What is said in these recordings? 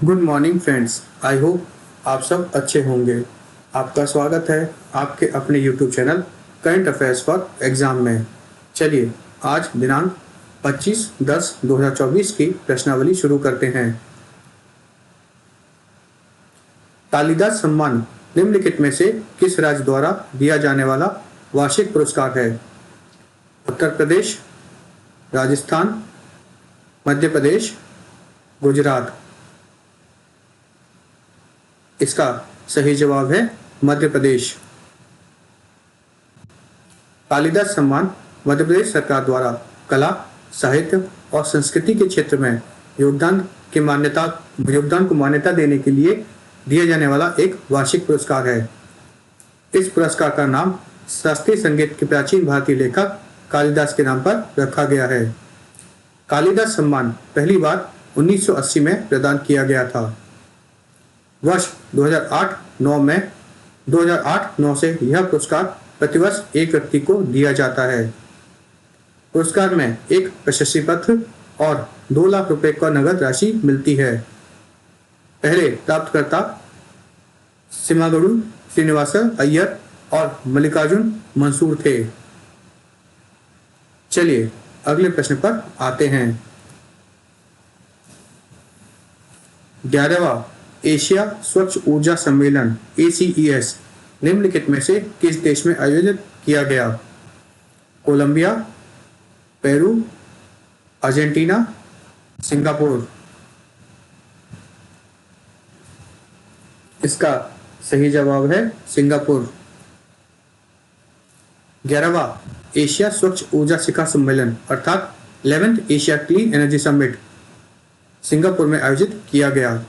Good morning friends. I hope आप सब अच्छे होंगे। आपका स्वागत है आपके अपने YouTube channel current affairs for exam में। चलिए आज दिनांक 25/10/2024 की प्रश्नावली शुरू करते हैं। कालिदास सम्मान निम्नलिखित में से किस राज्य द्वारा दिया जाने वाला वार्षिक पुरस्कार है? उत्तर प्रदेश, राजस्थान, मध्य प्रदेश, गुजरात। इसका सही जवाब है मध्य प्रदेश। कालिदास सम्मान मध्य प्रदेश सरकार द्वारा कला, साहित्य और संस्कृति के क्षेत्र में योगदान को मान्यता देने के लिए दिया जाने वाला एक वार्षिक पुरस्कार है। इस पुरस्कार का नाम शास्त्रीय संगीत के प्राचीन भारतीय लेखक कालिदास के नाम पर रखा गया है। कालिदास सम्मान पहली बार 1980 में प्रदान किया गया था। वर्ष 2008-9 से यह पुरस्कार प्रतिवर्ष एक व्यक्ति को दिया जाता है। पुरस्कार में एक प्रशस्ति पत्र और 2 लाख रुपए का नगद राशि मिलती है। पहले प्राप्तकर्ता सिमागडू श्रीनिवास अय्यर और मल्लिकार्जुन मंसूर थे। चलिए अगले प्रश्न पर आते हैं। 11वां एशिया स्वच्छ ऊर्जा सम्मेलन ACES निम्नलिखित में से किस देश में आयोजित किया गया? Colombia, Peru, Argentina, Singapore. इसका सही जवाब है सिंगापुर। 11वां एशिया स्वच्छ ऊर्जा शिखर सम्मेलन अर्थात 11th Asia clean energy summit Singapore में आयोजित किया गया।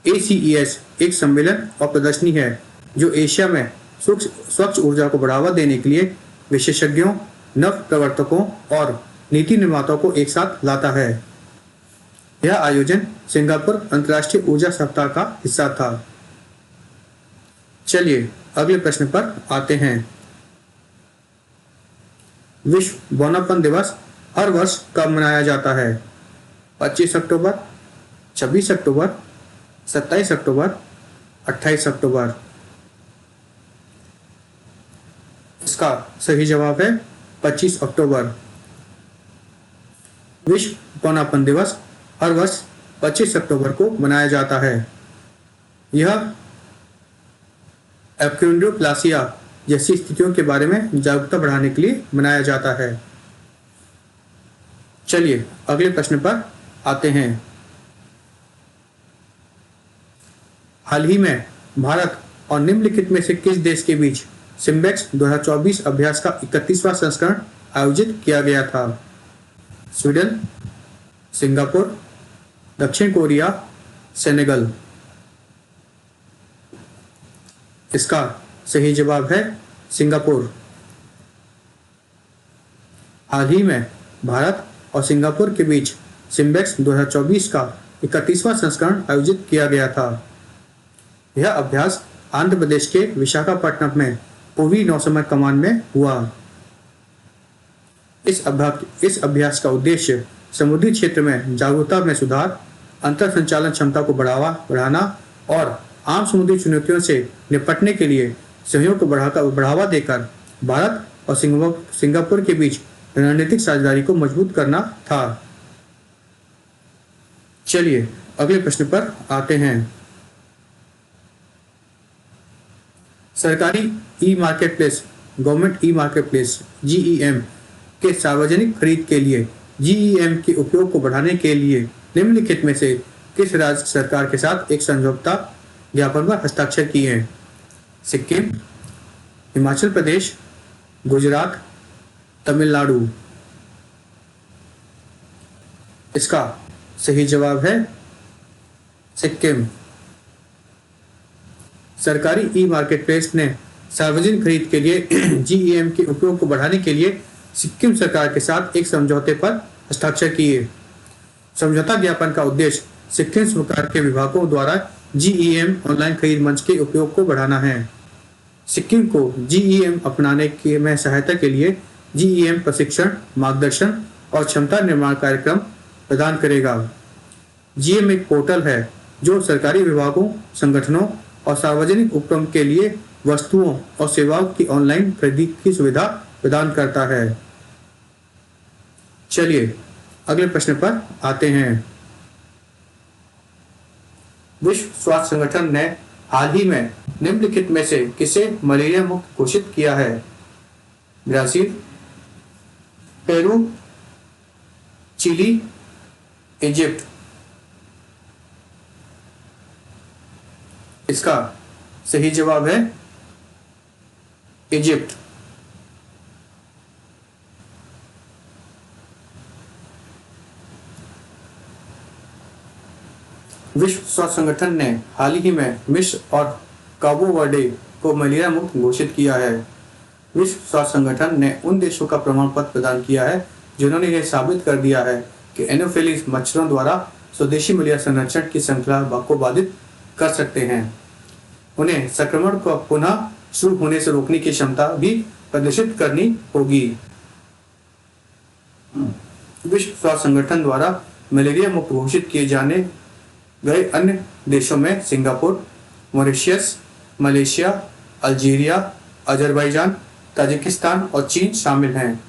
ACES एक सम्मेलन और प्रदर्शनी है जो एशिया में स्वच्छ ऊर्जा को बढ़ावा देने के लिए विशेषज्ञों, नव प्रवर्तकों और नीति निर्माताओं को एक साथ लाता है। यह आयोजन सिंगापुर अंतर्राष्ट्रीय ऊर्जा सप्ताह का हिस्सा था। चलिए अगले प्रश्न पर आते हैं। विश्व बौनापन दिवस हर वर्ष कब मनाया जाता है? 25 अक्टूबर, 26 अक्टूबर, 27 अक्टूबर, 28 अक्टूबर। इसका सही जवाब है 25 अक्टूबर। विश्व बौनापन दिवस हर वर्ष 25 अक्टूबर को मनाया जाता है। यह एक्रोंड्रोप्लासिया जैसी स्थितियों के बारे में जागरूकता बढ़ाने के लिए मनाया जाता है। चलिए अगले प्रश्न पर आते हैं। हाल ही में भारत और निम्नलिखित में से किस देश के बीच सिम्बेक्स 2024 अभ्यास का 31वां संस्करण आयोजित किया गया था? स्वीडन, सिंगापुर, दक्षिण कोरिया, सेनेगल। इसका सही जवाब है सिंगापुर। हाल ही में भारत और सिंगापुर के बीच सिम्बेक्स 2024 का 31वां संस्करण आयोजित किया गया था। यह अभ्यास आंध्र प्रदेश के विशाखापट्टनम में पूर्वी नौसेना कमान में हुआ। इस अभ्यास का उद्देश्य समुद्री क्षेत्र में जागरूकता में सुधार, अंतर संचालन क्षमता को बढ़ाना और आम समुद्री चुनौतियों से निपटने के लिए सहयोग को बढ़ावा देकर भारत और सिंगापुर के बीच रणनीतिक साझेदारी को मजबूत करना था। चलिए अगले प्रश्न पर आते हैं। सरकारी e marketplace government e marketplace GEM के सार्वजनिक खरीद के लिए GEM के उपयोग को बढ़ाने के लिए निम्नलिखित में से किस राज्य सरकार के साथ एक समझौता ज्ञापन पर हस्ताक्षर किए हैं? सिक्किम, हिमाचल प्रदेश, गुजरात, तमिलनाडु। इसका सही जवाब है सिक्किम। सरकारी ई मार्केटप्लेस ने सार्वजनिक खरीद के लिए GEM के उपयोग को बढ़ाने के लिए सिक्किम सरकार के साथ एक समझौते पर हस्ताक्षर किए। समझौता ज्ञापन का उद्देश्य सिक्किम सरकार के विभागों द्वारा GEM ऑनलाइन खरीद मंच के उपयोग को बढ़ाना है। सिक्किम को GEM अपनाने में सहायता के लिए GEM प्रशिक्षण, मार्गदर्शन और क्षमता निर्माण कार्यक्रम प्रदान करेगा। जीएम एक पोर्टल है जो सरकारी विभागों, संगठनों और सार्वजनिक उपक्रम के लिए वस्तुओं और सेवाओं की ऑनलाइन खरीदी की सुविधा प्रदान करता है। चलिए अगले प्रश्न पर आते हैं। विश्व स्वास्थ्य संगठन ने हाल ही में निम्नलिखित में से किसे मलेरिया मुक्त घोषित किया है? Brazil, Peru, Chile, Egypt. इसका सही जवाब है इजिप्ट। विश्व स्वास्थ्य संगठन ने हाल ही में मिस्र और काबो वर्डे को मलेरिया मुक्त घोषित किया है। विश्व स्वास्थ्य संगठन ने उन देशों का प्रमाण पत्र प्रदान किया है जिन्होंने यह साबित कर दिया है कि एनोफिलीज मच्छरों द्वारा स्वदेशी मलेरिया संरक्षण की श्रृंखला को बाधित कर सकते हैं। उन्हें संक्रमण को पुनः शुरू होने से रोकने की क्षमता भी प्रदर्शित करनी होगी। विश्व स्वास्थ्य संगठन द्वारा मलेरिया मुक्त घोषित किए जाने गए अन्य देशों में Singapore, Mauritius, Malaysia, Algeria, Azerbaijan, Tajikistan और चीन शामिल हैं।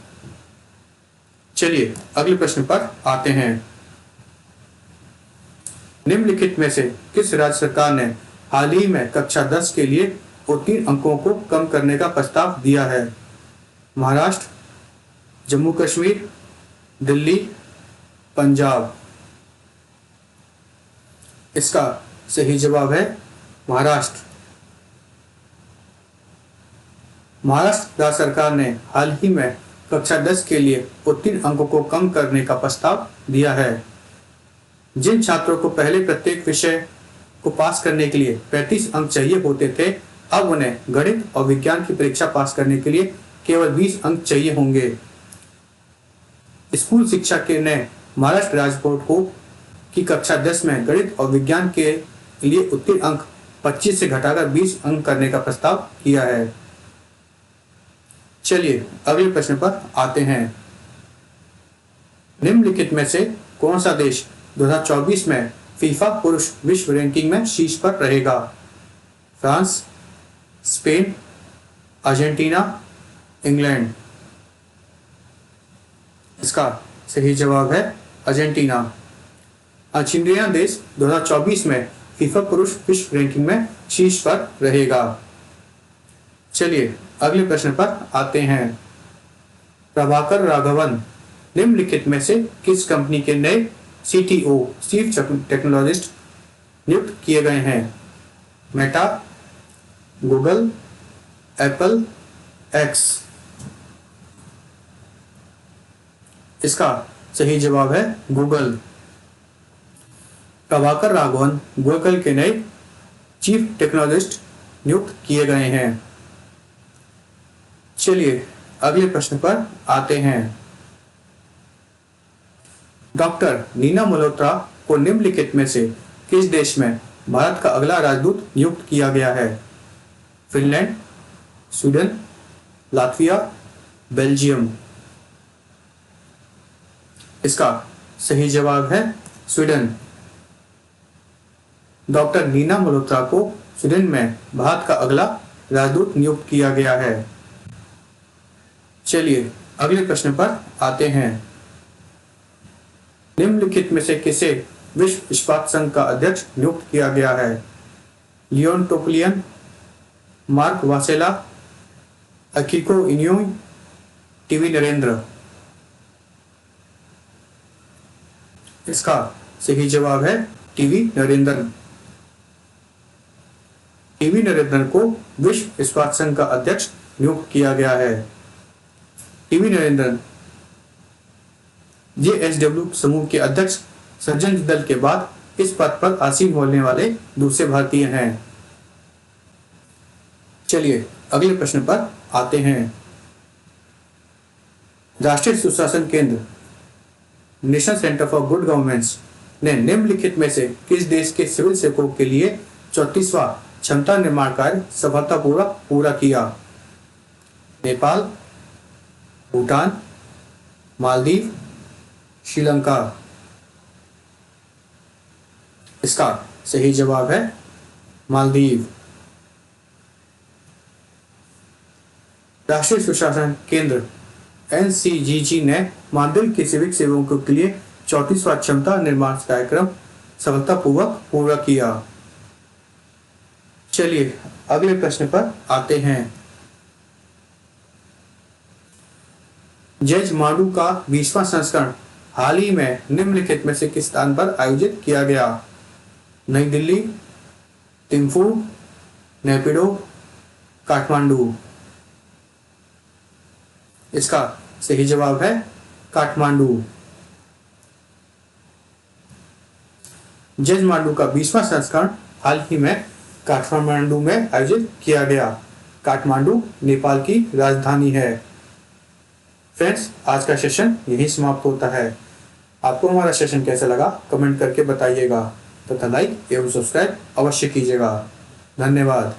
चलिए अगले प्रश्न पर आते हैं। निम्नलिखित में से किस राज्य सरकार ने हाल ही में कक्षा 10 के लिए उत्तीर्ण अंकों को कम करने का प्रस्ताव दिया है? महाराष्ट्र, जम्मू कश्मीर, दिल्ली, पंजाब। इसका सही जवाब है महाराष्ट्र। महाराष्ट्र राज्य सरकार ने हाल ही में कक्षा 10 के लिए उत्तीर्ण अंकों को कम करने का प्रस्ताव दिया है। जिन छात्रों को पहले प्रत्येक विषय को पास करने के लिए 35 अंक चाहिए होते थे, अब उन्हें गणित और विज्ञान की परीक्षा पास करने के लिए केवल 20 अंक चाहिए होंगे। स्कूल शिक्षा के ने महाराष्ट्र राज्य बोर्ड को की कक्षा 10 में गणित और विज्ञान के लिए उत्तीर्ण अंक 25 से घटाकर 20 अंक करने का प्रस्ताव किया है। चलिए अगले प्रश्न पर आते हैं। निम्नलिखित में से कौन सा देश 2024 में फीफा पुरुष विश्व रैंकिंग में शीर्ष पर रहेगा? France, Spain, Argentina, England. इसका सही जवाब है अर्जेंटीना। अर्जेंटीना देश 2024 में फीफा पुरुष विश्व रैंकिंग में शीर्ष पर रहेगा। चलिए अगले प्रश्न पर आते हैं। प्रभाकर राघवन निम्नलिखित में से किस कंपनी के नए CTO चीफ टेक्नोलॉजिस्ट नियुक्त किए गए हैं? Meta, Google, Apple, x. इसका सही जवाब है गूगल। प्रभाकर राघवन गूगल के नए चीफ टेक्नोलॉजिस्ट नियुक्त किए गए हैं। चलिए अगले प्रश्न पर आते हैं। डॉक्टर नीना मल्होत्रा को निम्नलिखित में से किस देश में भारत का अगला राजदूत नियुक्त किया गया है? Finland, Sweden, Latvia, Belgium. इसका सही जवाब है स्वीडन। डॉक्टर नीना मल्होत्रा को स्वीडन में भारत का अगला राजदूत नियुक्त किया गया है। चलिए अगले प्रश्न पर आते हैं। निम्नलिखित में से किसे विश्व इस्पात संघ का अध्यक्ष नियुक्त किया गया है? Leon Toplian, Mark Vasella, Akiko Inoue, TV Narendra. इसका सही जवाब है टीवी नरेंद्र। टीवी नरेंद्र को विश्व इस्पात संघ का अध्यक्ष नियुक्त किया गया है। टीवी नरेंद्र JSW समूह के अध्यक्ष सज्जन जिंदल के बाद इस पद पर आसीन होने वाले दूसरे भारतीय हैं। चलिए अगले प्रश्न पर आते हैं। राष्ट्रीय सुशासन केंद्र national centre for good governance ने निम्नलिखित में से किस देश के सिविल सेवकों के लिए 34वां क्षमता निर्माण कार्य सफलतापूर्वक पूरा किया? नेपाल, भूटान, मालदीव, श्रीलंका। इसका सही जवाब है मालदीव। राष्ट्रीय सुशासन केंद्र NCGG ने मालदीव के सिविक सेवकों के लिए 34वां क्षमता निर्माण कार्यक्रम सफलतापूर्वक पूरा किया। चलिए अगले प्रश्न पर आते हैं। जज माडू का 20वां संस्करण हाल ही में निम्नलिखित में से किस स्थान पर आयोजित किया गया? नई दिल्ली, थिम्पू, नेपिडो, काठमांडू। इसका सही जवाब है काठमांडू। जज माडू का 20वां संस्करण हाल ही में काठमांडू में आयोजित किया गया। काठमांडू नेपाल की राजधानी है। फ्रेंड्स, आज का सेशन यही समाप्त होता है। आपको हमारा सेशन कैसा लगा कमेंट करके बताइएगा तथा लाइक एवं सब्सक्राइब अवश्य कीजिएगा। धन्यवाद।